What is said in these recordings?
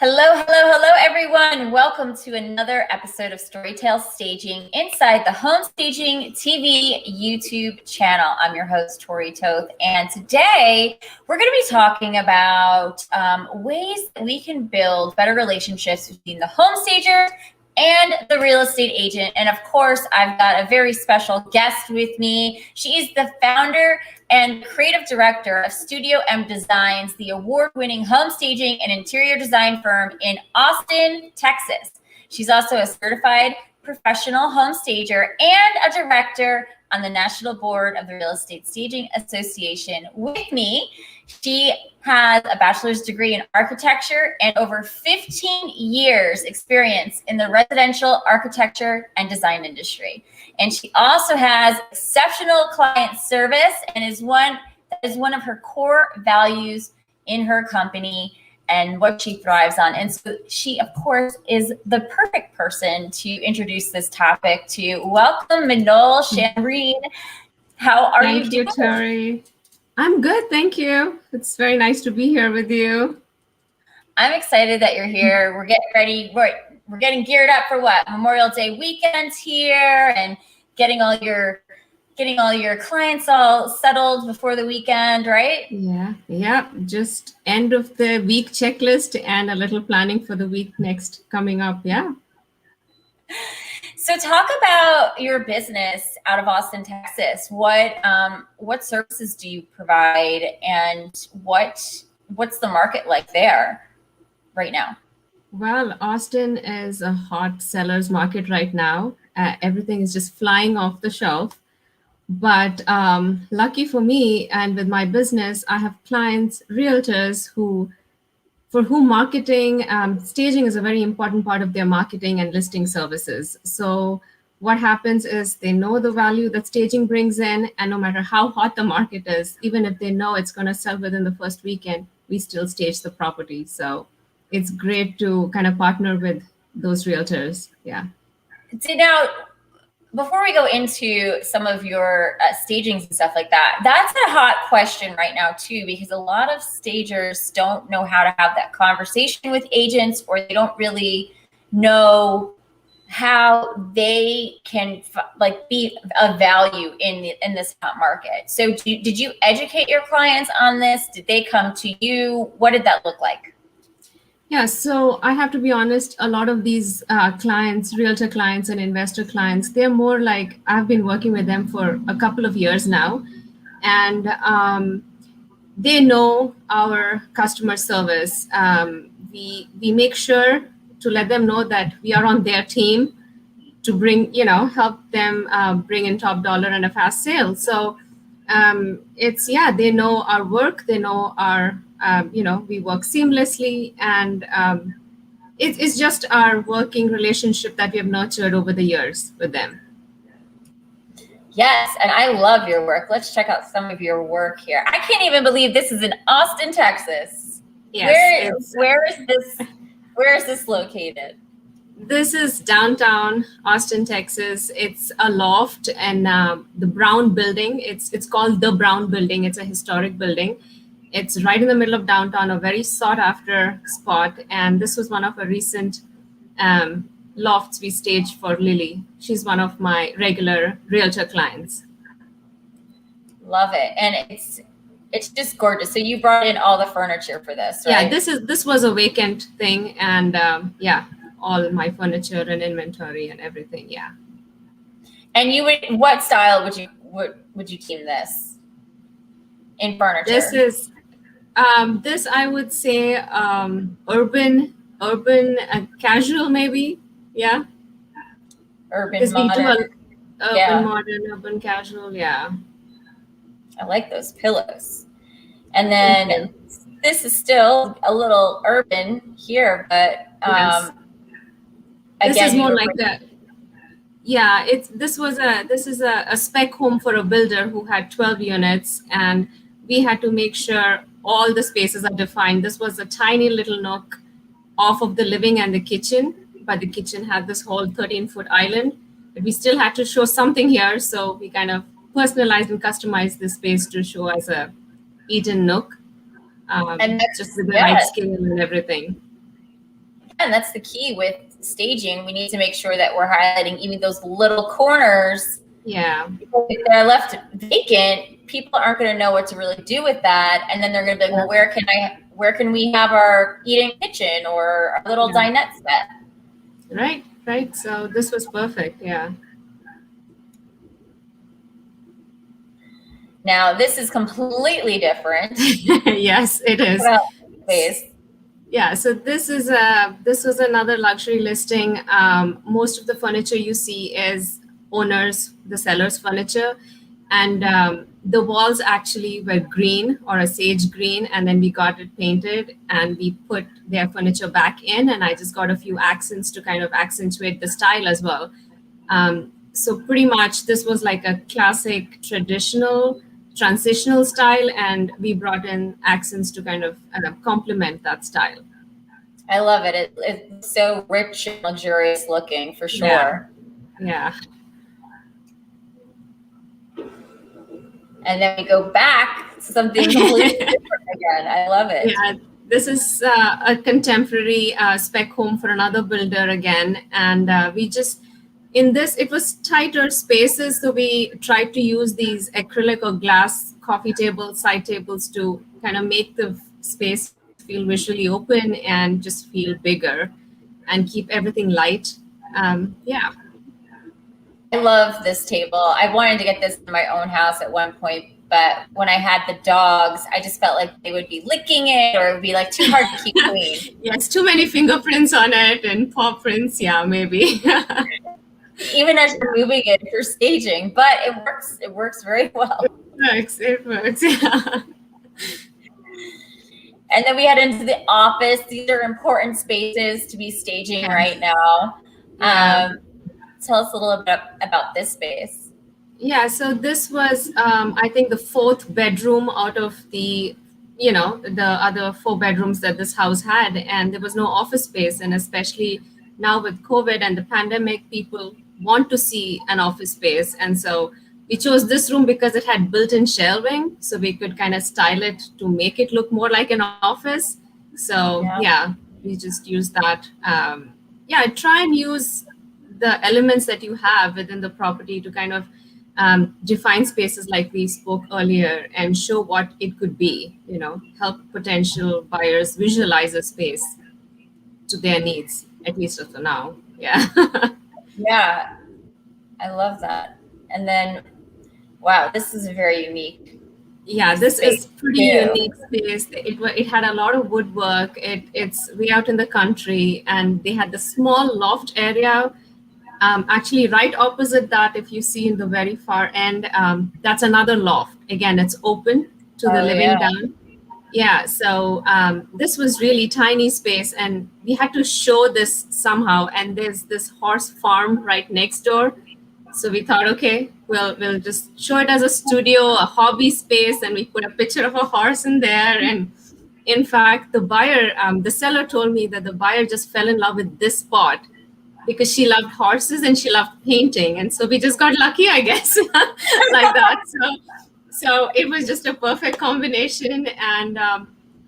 Hello, hello, hello, everyone. Welcome to another episode of Storytale Staging inside the Home Staging TV YouTube channel. I'm your host, Tori Toth, and today we're going to be talking about ways that we can build better relationships between the home stager and the real estate agent. And of course, I've got a very special guest with me. She is the founder and creative director of Studio M Designs, the award-winning home staging and interior design firm in Austin, Texas. She's also a certified professional home stager and a director on the National Board of the Real Estate Staging Association. With me, she has a bachelor's degree in architecture and over 15 years experience in the residential architecture and design industry. And she also has exceptional client service and is one of her core values in her company and what she thrives on. And so she, of course, is the perfect person to introduce this topic to. Welcome, Minol, Shamreen. How are you doing? Thank you, Tori. I'm good, thank you. It's very nice to be here with you. I'm excited that you're here. We're getting ready. We're getting geared up for what? Memorial Day weekend's here, and getting all your clients all settled before the weekend, right? Yeah. Just end of the week checklist and a little planning for the week next coming up. Yeah. So talk about your business out of Austin, Texas. What services do you provide, and what's the market like there right now? Well, Austin is a hot seller's market right now. Everything is just flying off the shelf. But lucky for me, and with my business, I have clients, realtors for whom marketing, staging is a very important part of their marketing and listing services. So what happens is they know the value that staging brings in, and no matter how hot the market is, even if they know it's going to sell within the first weekend, we still stage the property. So it's great to kind of partner with those realtors. Yeah. See, now, before we go into some of your stagings and stuff like that, that's a hot question right now too, because a lot of stagers don't know how to have that conversation with agents, or they don't really know how they can be of value in this hot market. So did you educate your clients on this? Did they come to you? What did that look like? Yeah, so I have to be honest, a lot of these clients, realtor clients and investor clients, they're more like, I've been working with them for a couple of years now, and they know our customer service. We make sure to let them know that we are on their team to bring, help them bring in top dollar and a fast sale. So they know our work, they know our, we work seamlessly, and it's just our working relationship that we have nurtured over the years with them. Yes, and I love your work. Let's check out some of your work here. I can't even believe this is in Austin, Texas. Yes. Where is this located? This is downtown Austin, Texas. It's a loft, and the Brown Building. It's called the Brown Building. It's a historic building. It's right in the middle of downtown, a very sought after spot. And this was one of our recent lofts we staged for Lily. She's one of my regular realtor clients. Love it. And it's just gorgeous. So you brought in all the furniture for this, right? Yeah, this was a vacant thing, and all my furniture and inventory and everything. Yeah. And what style would you team this in furniture? This I would say urban casual, maybe. Yeah. Urban modern. Modern, urban casual. Yeah. I like those pillows. And then this is still a little urban here, but yes. Again, this is more like that. Yeah, this is a spec home for a builder who had 12 units, and we had to make sure all the spaces are defined. This was a tiny little nook off of the living and the kitchen, but the kitchen had this whole 13-foot island. But we still had to show something here, so we kind of personalized and customized the space to show as a eat-in nook, and just with the right scale and everything. again, that's the key with staging. We need to make sure that we're highlighting even those little corners. Yeah. If they're left vacant, people aren't going to know what to really do with that. And then they're going to be like, well, where can we have our eating kitchen or our little dinette set? Right. So this was perfect. Yeah. Now this is completely different. Yes, it is. Space. Yeah, so this was another luxury listing. Most of the furniture you see is owners, the seller's furniture, and the walls actually were green or a sage green, and then we got it painted and we put their furniture back in, and I just got a few accents to kind of accentuate the style as well. So pretty much this was like a classic traditional transitional style, and we brought in accents to kind of complement that style. I love it. It's so rich and luxurious looking, for sure. Yeah. And then we go back to something completely different again. I love it. Yeah, this is a contemporary spec home for another builder again, and we just in this, it was tighter spaces, so we tried to use these acrylic or glass coffee tables, side tables to kind of make the space feel visually open and just feel bigger and keep everything light. Yeah. I love this table. I wanted to get this in my own house at one point, but when I had the dogs, I just felt like they would be licking it or it would be like too hard to keep clean. Yes, too many fingerprints on it and paw prints. Yeah, maybe. Even as you're moving it for staging, but it works. It works very well. It works. Yeah. And then we head into the office. These are important spaces to be staging right now. Tell us a little bit about this space. Yeah, so this was, I think, the fourth bedroom out of the other 4 bedrooms that this house had, and there was no office space. And especially now with COVID and the pandemic, people want to see an office space. And so we chose this room because it had built-in shelving, so we could kind of style it to make it look more like an office. So we just use that. Try and use the elements that you have within the property to kind of define spaces like we spoke earlier and show what it could be, help potential buyers visualize a space to their needs, at least for now. Yeah. Yeah, I love that. And then, wow, this is very unique. Yeah, this is pretty unique space. It had a lot of woodwork. It's way out in the country, and they had the small loft area. Actually, right opposite that, if you see in the very far end, that's another loft. Again, it's open to the living down. Yeah, so this was really tiny space, and we had to show this somehow. And there's this horse farm right next door. So we thought, okay, we'll just show it as a studio, a hobby space, and we put a picture of a horse in there. And in fact, the seller told me that the buyer just fell in love with this spot because she loved horses and she loved painting. And so we just got lucky, I guess, like that. So it was just a perfect combination. And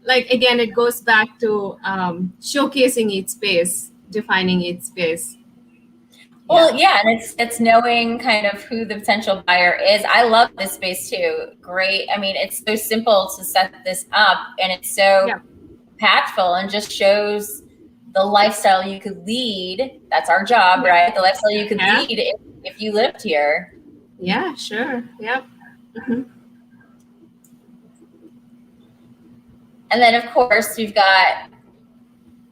again, it goes back to showcasing each space, defining each space. Well, and it's knowing kind of who the potential buyer is. I love this space too. Great. I mean, it's so simple to set this up, and it's so impactful and just shows the lifestyle you could lead. That's our job, right? The lifestyle you could lead if you lived here. Yeah, sure. Yep. Mm-hmm. And then, of course, we've got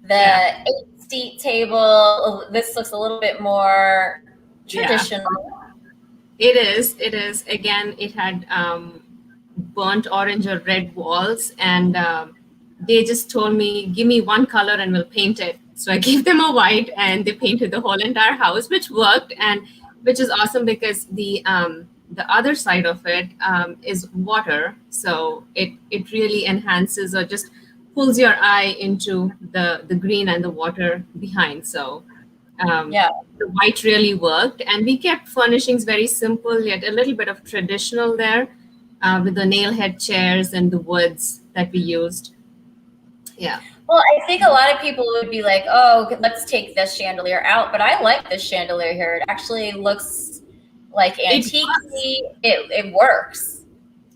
the 8-seat table. This looks a little bit more traditional. It is. Again, it had burnt orange or red walls, and they just told me, give me one color and we'll paint it. So I gave them a white, and they painted the whole entire house, which worked, and which is awesome because the other side of it is water. So it really enhances or just pulls your eye into the green and the water behind. So the white really worked. And we kept furnishings very simple, yet a little bit of traditional there with the nail head chairs and the woods that we used. Yeah. Well, I think a lot of people would be like, oh, let's take this chandelier out, but I like this chandelier here. It actually looks like It works. antique-y. It works.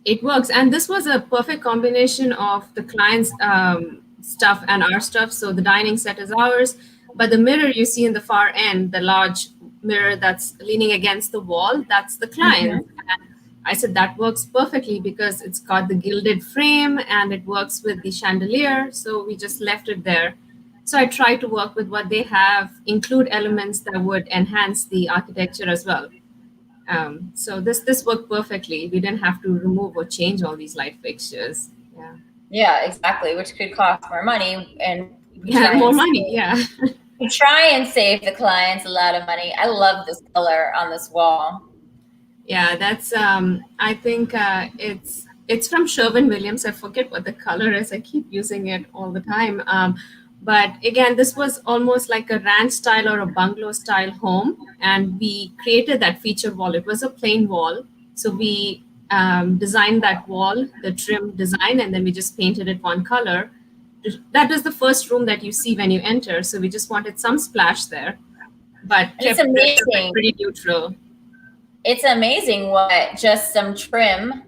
It works. And this was a perfect combination of the client's stuff and our stuff. So the dining set is ours, but the mirror you see in the far end, the large mirror that's leaning against the wall, that's the client. Mhm. And I said that works perfectly because it's got the gilded frame and it works with the chandelier. So we just left it there. So I try to work with what they have, include elements that would enhance the architecture as well. So this worked perfectly. We didn't have to remove or change all these light fixtures. Yeah. Yeah, exactly, which could cost more money, and Yeah, more money. Yeah. we try and save the clients a lot of money. I love this color on this wall. Yeah, that's I think it's from Sherwin-Williams. I forget what the color is. I keep using it all the time. But again, this was almost like a ranch style or a bungalow style home, and we created that feature wall. It was a plain wall, so we designed that wall, the trim design, and then we just painted it one color. That is the first room that you see when you enter. So we just wanted some splash there, but And it's kept the rest of it amazing. pretty neutral. It's amazing what just some trim,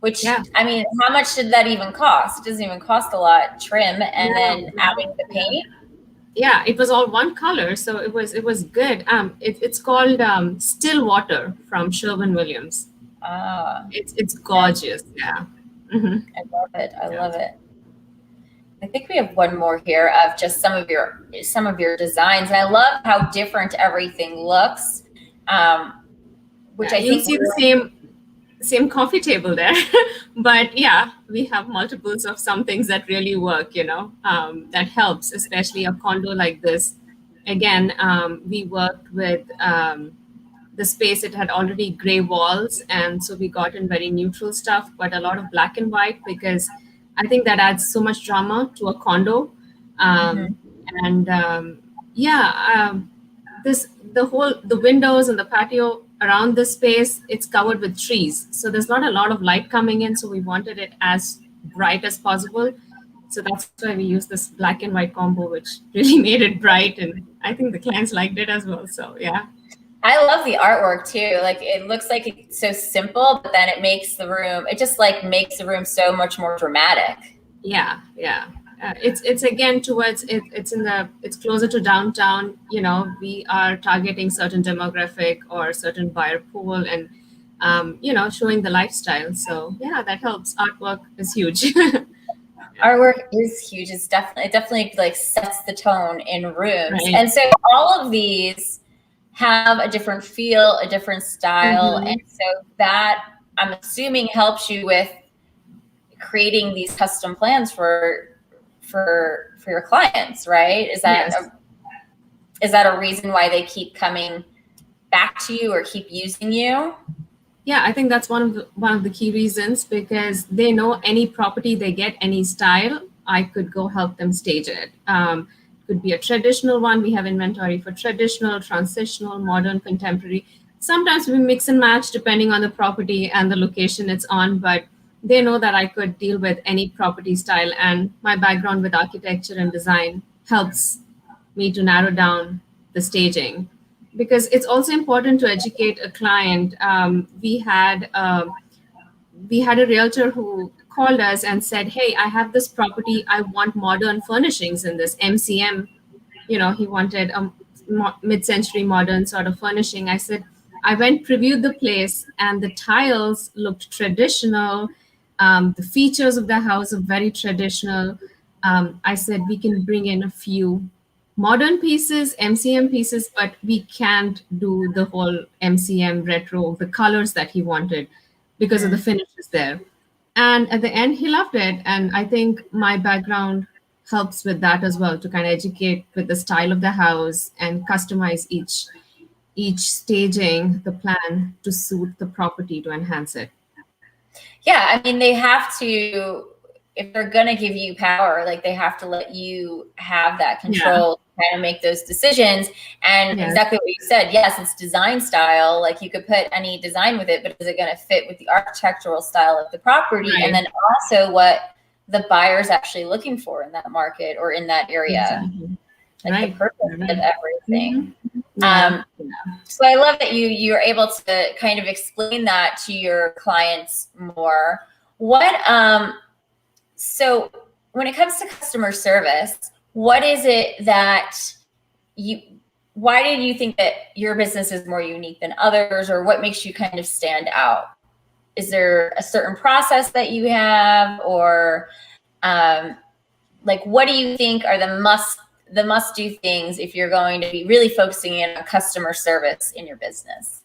which, Yeah. I mean, how much did that even cost? It doesn't even cost a lot. Trim and No, then no, adding the yeah. paint. Yeah, it was all one color, so it was good. It's called Stillwater from Sherwin-Williams. Ah, It's yeah, gorgeous. Yeah. Hmm. I love it. I Yeah. love it. I think we have one more here of just some of your designs. And I love how different everything looks. Which Yeah, I you'll think see the same coffee table there, but yeah, we have multiples of some things that really work. That helps, especially a condo like this. Again, we worked with the space. It had already gray walls, and so we got in very neutral stuff, but a lot of black and white because I think that adds so much drama to a condo. Mhm. um, and yeah, this the windows and the patio around this space, it's covered with trees, so there's not a lot of light coming in, so we wanted it as bright as possible. So that's why we used this black and white combo, which really made it bright, and I think the clients liked it as well. So yeah. I love the artwork too. Like it looks like it's so simple, but then it just like makes the room so much more dramatic. Yeah, yeah. It's again towards it. It's closer to downtown. We are targeting certain demographic or certain buyer pool, and showing the lifestyle. So yeah, that helps. Artwork is huge. Artwork is huge. It definitely like sets the tone in rooms. Right. And so all of these have a different feel, a different style. And Hmm. so that I'm assuming helps you with creating these custom plans for your clients, right? Yes. Is that a reason why they keep coming back to you or keep using you? Yeah, I think that's one of the key reasons because they know any property they get, any style, I could go help them stage it. Could be a traditional one. We have inventory for traditional, transitional, modern, contemporary. Sometimes we mix and match depending on the property and the location it's on, but they know that I could deal with any property style, and my background with architecture and design helps me to narrow down the staging because it's also important to educate a client. We had a realtor who called us and said, "Hey, I have this property. I want modern furnishings in this MCM." He wanted a mid-century modern sort of furnishing. I said, I went previewed the place, and the tiles looked traditional. The features of the house are very traditional. I said we can bring in a few modern pieces, MCM pieces, but we can't do the whole MCM retro, the colors that he wanted because of the Mm. finishes there. And at the end, he loved it. And I think my background helps with that as well to kind of educate with the style of the house and customize each staging the plan to suit the property to enhance it. Yeah, I mean, they have to, if they're going to give you power, like they have to let you have that Yeah. control to kind of make those decisions. And Yes. exactly what you said, yes, it's design style. Like you could put any design with it, but is it going to fit with the architectural style of the property? And Right. then also what the buyer's actually looking for in that market or in that area. Exactly. Like Right. the purpose of everything. Yeah. So I love that you're able to kind of explain that to your clients more. So when it comes to customer service, what is it that why did you think that your business is more unique than others, or what makes you kind of stand out? Is there a certain process that you have, or like what do you think are the must do things if you're going to be really focusing in on customer service in your business?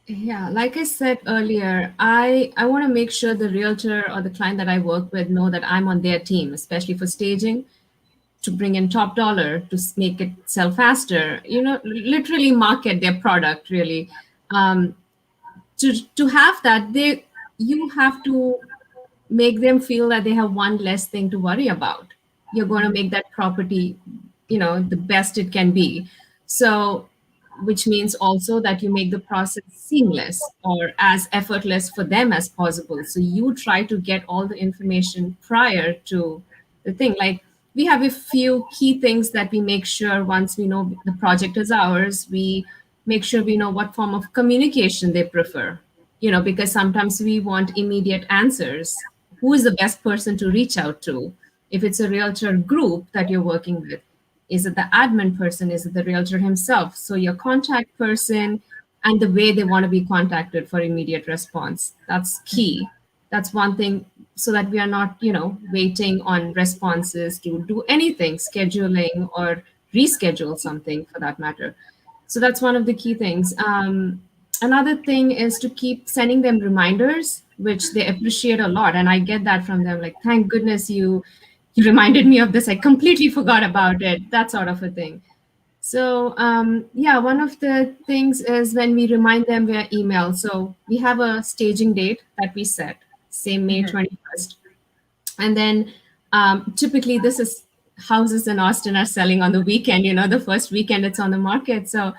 Yeah, like I said earlier, I want to make sure the realtor or the client that I work with know that I'm on their team, especially for staging, to bring in top dollar, to make it sell faster, literally market their product really. Um, to have that, you have to make them feel that they have one less thing to worry about. You're going to make that property, the best it can be. So, which means also that you make the process seamless or as effortless for them as possible. So you try to get all the information prior to the thing. Like we have a few key things that we make sure once we know the project is ours, we make sure we know what form of communication they prefer, because sometimes we want immediate answers. Who is the best person to reach out to? If it's a realtor group that you're working with, is it the admin person? Is it the realtor himself? So your contact person and the way they want to be contacted for immediate response. That's key. That's one thing, so that we are not, waiting on responses to do anything, scheduling or reschedule something for that matter. So that's one of the key things. Another thing is to keep sending them reminders, which they appreciate a lot. And I get that from them, like, thank goodness you reminded me of this. I completely forgot about it. That sort of a thing. So yeah, one of the things is when we remind them via email. So we have a staging date that we set, say May 21st. And then typically this is houses in Austin are selling on the weekend, the first weekend it's on the market. So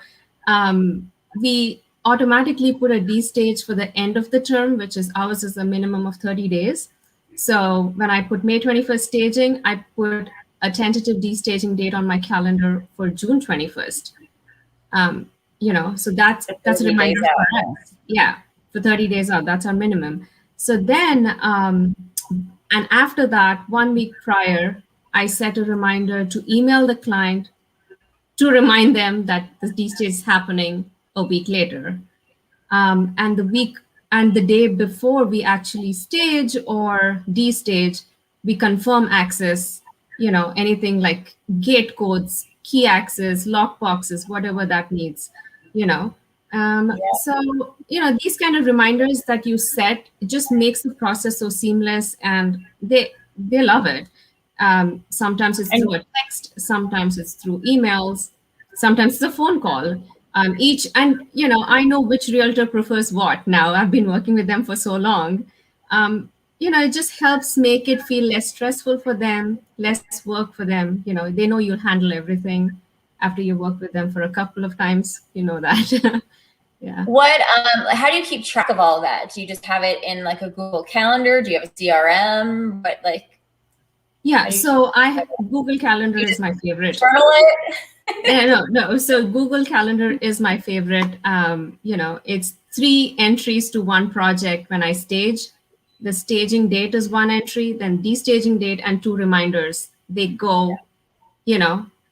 we automatically put a D stage for the end of the term, which is ours is a minimum of 30 days. So when I put May 21st staging, I put a tentative destaging date on my calendar for June 21st. So that's a reminder for us. Yeah, for 30 days out, that's our minimum. So then, and after that, 1 week prior, I set a reminder to email the client to remind them that the destage is happening a week later. And the day before we actually stage or destage, we confirm access, anything like gate codes, key access, lock boxes, whatever that needs, So, these kind of reminders that you set, it just makes the process so seamless, and they love it. Sometimes it's through a text, sometimes it's through emails, sometimes it's a phone call. I know which realtor prefers what now. I've been working with them for so long. It just helps make it feel less stressful for them, less work for them. They know you'll handle everything after you work with them for a couple of times. You know that. Yeah. How do you keep track of all of that? Do you just have it in like a Google Calendar? Do you have a CRM? Yeah, so Google Calendar is my favorite. Journal it? No. So Google Calendar is my favorite. It's 3 entries to one project when I stage. The staging date is 1 entry, then destaging date and 2 reminders. They go,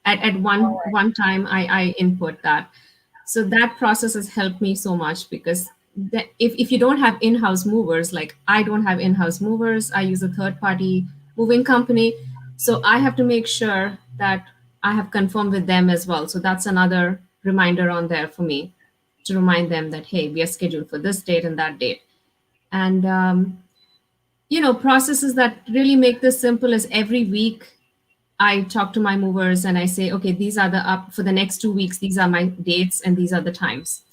at one time I input that. So that process has helped me so much, because if you don't have in-house movers, like I don't have in-house movers, I use a third-party moving company. So I have to make sure that I have confirmed with them as well. So that's another reminder on there for me to remind them that, hey, we are scheduled for this date and that date. And, processes that really make this simple is every week I talk to my movers and I say, okay, these are up for the next 2 weeks. These are my dates and these are the times.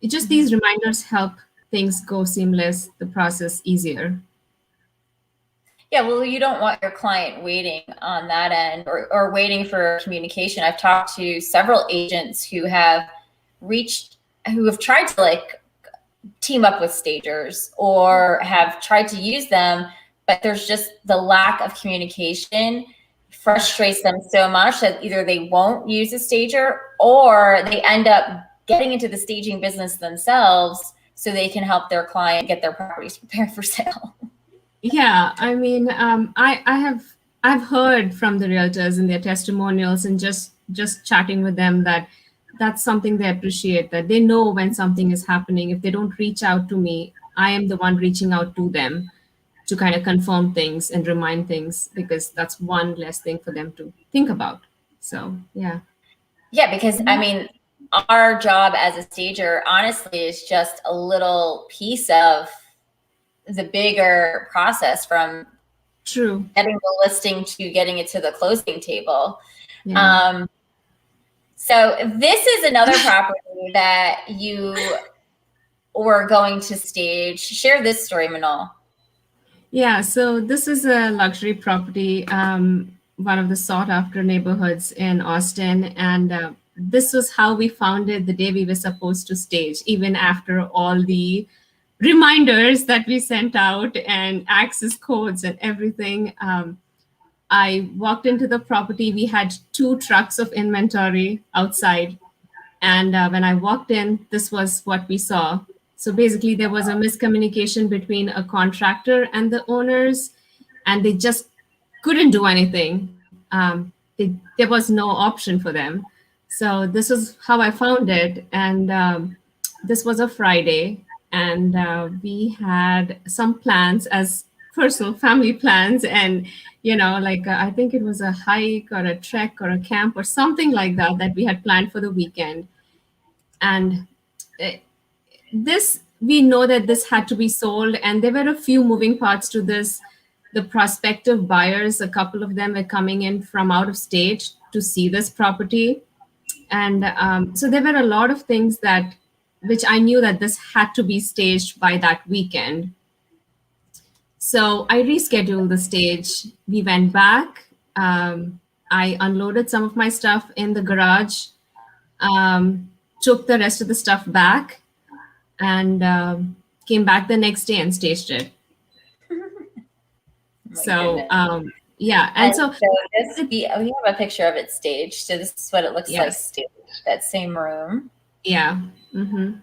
These reminders help things go seamless, the process easier. Yeah, well, you don't want your client waiting on that end or waiting for communication. I've talked to several agents who have tried to team up with stagers or have tried to use them, but there's just the lack of communication frustrates them so much that either they won't use a stager or they end up getting into the staging business themselves so they can help their client get their properties prepared for sale. Yeah, I mean, I've heard from the realtors and their testimonials and just chatting with them that that's something they appreciate, that they know when something is happening. If they don't reach out to me, I am the one reaching out to them to kind of confirm things and remind things, because that's one less thing for them to think about. So, yeah. Yeah, because I mean, our job as a stager, honestly, is just a little piece of the bigger process from True. getting the listing to getting it to the closing table. Yeah. So this is another property that you were going to stage. Share this story, Minol. Yeah, so this is a luxury property, one of the sought after neighborhoods in Austin. And this was how we found it the day we were supposed to stage, even after all the reminders that we sent out and access codes and everything. I walked into the property. We had 2 trucks of inventory outside. And when I walked in, this was what we saw. So basically, there was a miscommunication between a contractor and the owners, and they just couldn't do anything. There was no option for them. So this is how I found it. And this was a Friday, and we had some plans as personal family plans. And, like I think it was a hike or a trek or a camp or something like that we had planned for the weekend. And this, we know that this had to be sold, and there were a few moving parts to this. The prospective buyers, a couple of them were coming in from out of state to see this property. And so there were a lot of things that which I knew that this had to be staged by that weekend. So I rescheduled the stage. We went back. I unloaded some of my stuff in the garage, took the rest of the stuff back, and came back the next day and staged it. So yeah, and so this, we have a picture of it staged. So this is what it looks like staged. That same room. Yeah. Mm-hmm.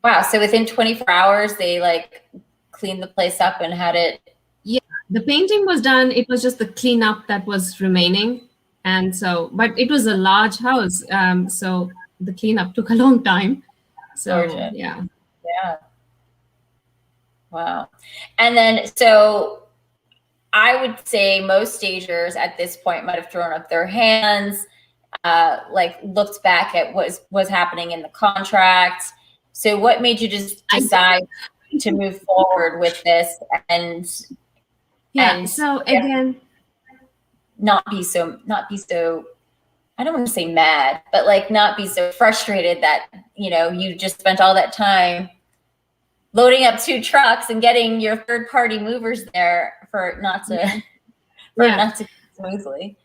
Wow. So within 24 hours, they like cleaned the place up and had it. Yeah, the painting was done. It was just the cleanup that was remaining. And so, but it was a large house. So the cleanup took a long time. So, Gorgeous. yeah. Yeah. Wow. And then, so I would say most stagers at this point might have thrown up their hands, like looked back at what was happening in the contract. So what made you just decide to move forward with this and so again, not be so I don't want to say mad, but like not be so frustrated that, you just spent all that time loading up 2 trucks and getting your third party movers there for not to not to smoothly.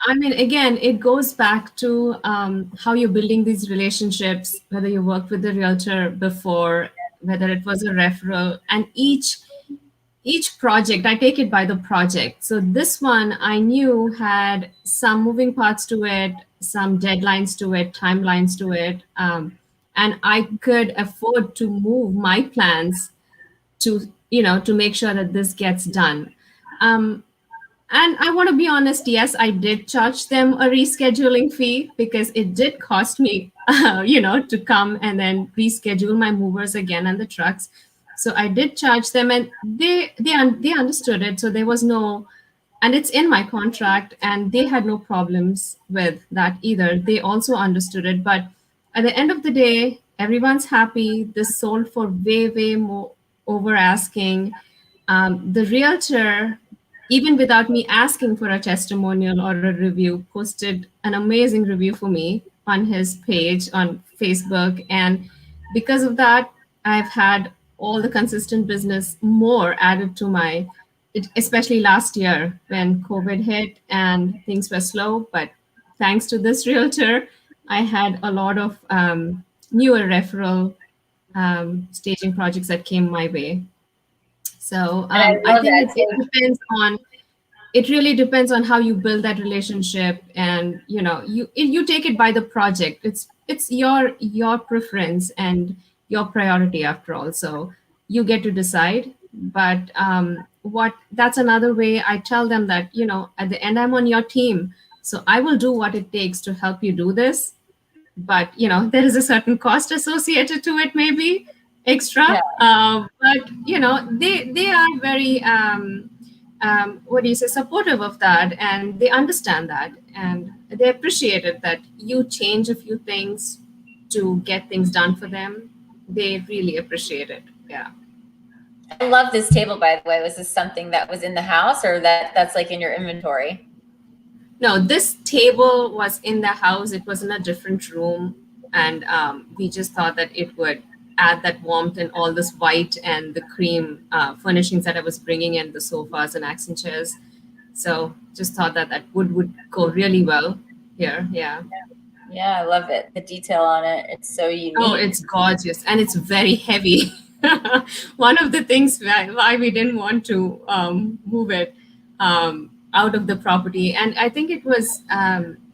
I mean, again, it goes back to how you're building these relationships, whether you worked with the realtor before, whether it was a referral, and each project, I take it by the project. So this one I knew had some moving parts to it, some deadlines to it, timelines to it, and I could afford to move my plans to make sure that this gets done. And I want to be honest, yes, I did charge them a rescheduling fee because it did cost me, to come and then reschedule my movers again and the trucks. So I did charge them, and they understood it. So there was no, and it's in my contract, and they had no problems with that either. They also understood it. But at the end of the day, everyone's happy. This sold for way more over asking. The realtor, even without me asking for a testimonial or a review, posted an amazing review for me on his page on Facebook. And because of that, I've had all the consistent business more added to my, especially last year when COVID hit and things were slow. But thanks to this realtor, I had a lot of newer referral staging projects that came my way. So And I I love think that. it depends on, it really depends on how you build that relationship, and you take it by the project. It's your preference and your priority after all, so you get to decide. But what that's another way I tell them that, at the end, I'm on your team, so I will do what it takes to help you do this. But there is a certain cost associated to it, maybe Yeah. extra. But they are very what do you say, supportive of that, and they understand that, and they appreciate it that you change a few things to get things done for them. They really appreciate it. Yeah. I love this table, by the way. Was this something that was in the house, or that's like in your inventory? No, this table was in the house. It was in a different room, and we just thought that it would add that warmth and all this white and the cream furnishings that I was bringing in, the sofas and accent chairs. So just thought that that would go really well here. Yeah. Yeah, I love it. The detail on it. It's so Oh, unique. it's gorgeous, and it's very heavy. One of the things why we didn't want to move it out of the property, and I think it was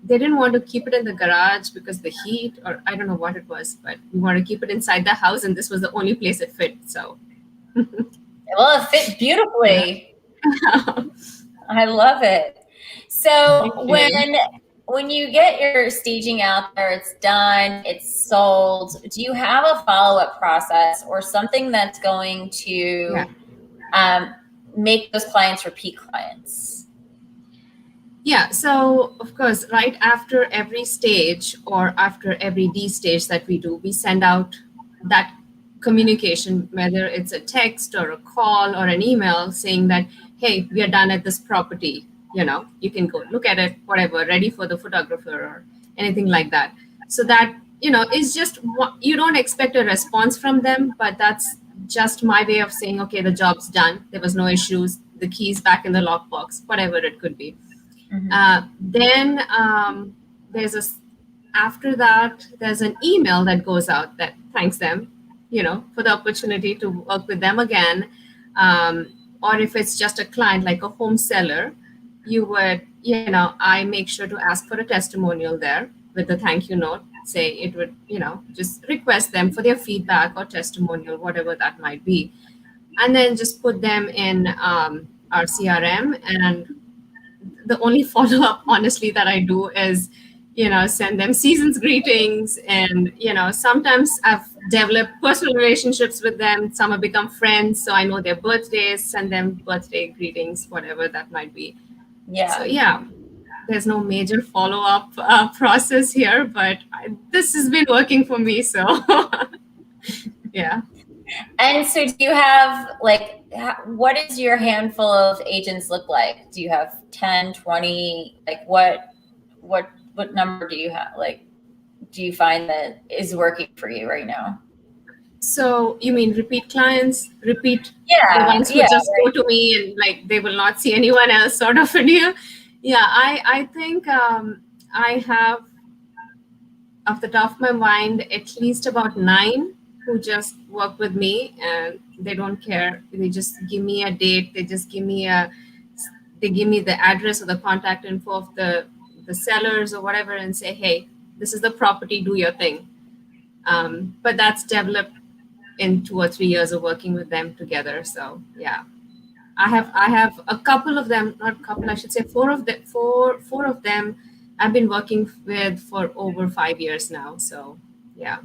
they didn't want to keep it in the garage because the heat, or I don't know what it was, but we want to keep it inside the house, and this was the only place it fit. So, Well, it fit yeah. beautifully. I love it. So Thank you. when you get your staging out there, it's done, it's sold. Do you have a follow-up process or something that's going Yeah. to make those clients repeat clients? Yeah, so of course, right after every stage or after every D stage that we do, we send out that communication, whether it's a text or a call or an email saying that, hey, we are done at this property. You can go look at it, whatever, ready for the photographer or anything like that. So that, is just you don't expect a response from them, but that's just my way of saying, okay, the job's done. There was no issues. The key's back in the lockbox, whatever it could be. Mm-hmm. Then there's a after that there's an email that goes out that thanks them, for the opportunity to work with them again. Or if it's just a client like a home seller, you would, I make sure to ask for a testimonial there with a thank you note. Say it would, just request them for their feedback or testimonial, whatever that might be, and then just put them in our CRM. And the only follow up, honestly, that I do is, send them season's greetings. And, sometimes I've developed personal relationships with them. Some have become friends. So I know their birthdays, send them birthday greetings, whatever that might be. So, Yeah. yeah, there's no major follow up process here, but this has been working for me. So, yeah. And so do you have like, what does your handful of agents look like? Do you have 10, 20? Like what number do you have? Like, do you find that is working for you right now? So you mean repeat clients, repeat the Yeah. ones who Yeah. just go Right. to me and like they will not see anyone else sort of a deal? Yeah, I think I have, off the top of my mind, at least about 9 who just work with me, and they don't care. They just give me a date. They give me the address or the contact info of the sellers or whatever, and say, hey, this is the property. Do your thing. But that's developed in 2 or 3 years of working with them together. So yeah, I have a couple of them, not a couple, I should say four of them I've been working with for over 5 years now. So yeah.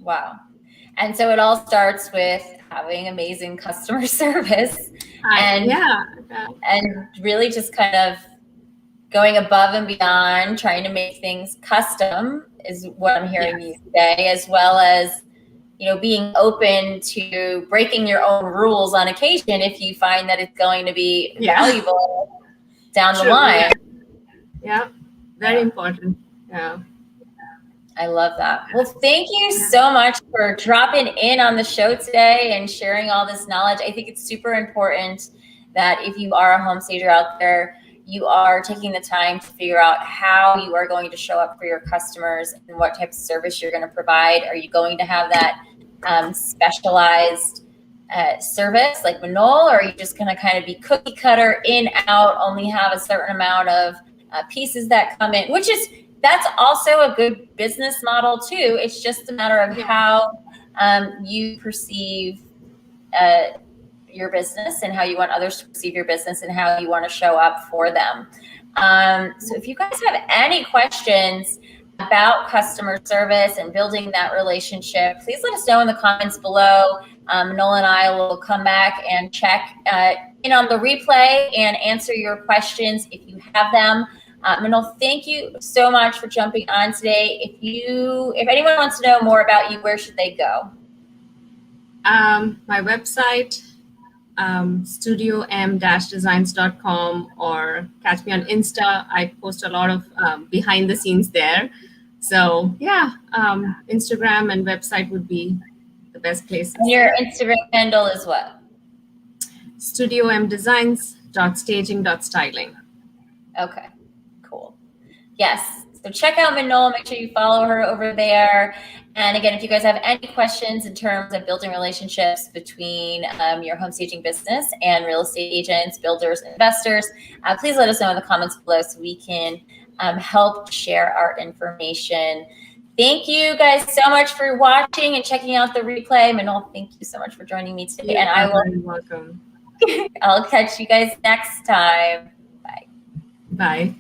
Wow. And so it all starts with having amazing customer service and Yeah. and really just kind of going above and beyond, trying to make things custom is what I'm hearing Yes. you say, as well as, being open to breaking your own rules on occasion if you find that it's going to be Yeah. valuable down the True. Yeah. line. Yeah. Very important. Yeah. I love that. Well, thank you so much for dropping in on the show today and sharing all this knowledge. I think it's super important that if you are a home stager out there, you are taking the time to figure out how you are going to show up for your customers and what type of service you're going to provide. Are you going to have that specialized service like Minol, or are you just going to kind of be cookie cutter in, out, only have a certain amount of pieces that come in, that's also a good business model too. It's just a matter of how you perceive your business and how you want others to perceive your business and how you want to show up for them. So if you guys have any questions about customer service and building that relationship, please let us know in the comments below. Noel and I will come back and check in on the replay and answer your questions if you have them. Minol, thank you so much for jumping on today. If anyone wants to know more about you, where should they go? My website, studiom-designs.com, or catch me on Insta. I post a lot of behind the scenes there. So yeah, Instagram and website would be the best places. And your Instagram handle is what? studiomdesigns.staging.styling. Okay, cool. Yes. So check out Minol. Make sure you follow her over there. And again, if you guys have any questions in terms of building relationships between your home staging business and real estate agents, builders, investors, please let us know in the comments below so we can help share our information. Thank you guys so much for watching and checking out the replay. Minol, thank you so much for joining me today. And I will. You're welcome. I'll catch you guys next time. Bye. Bye.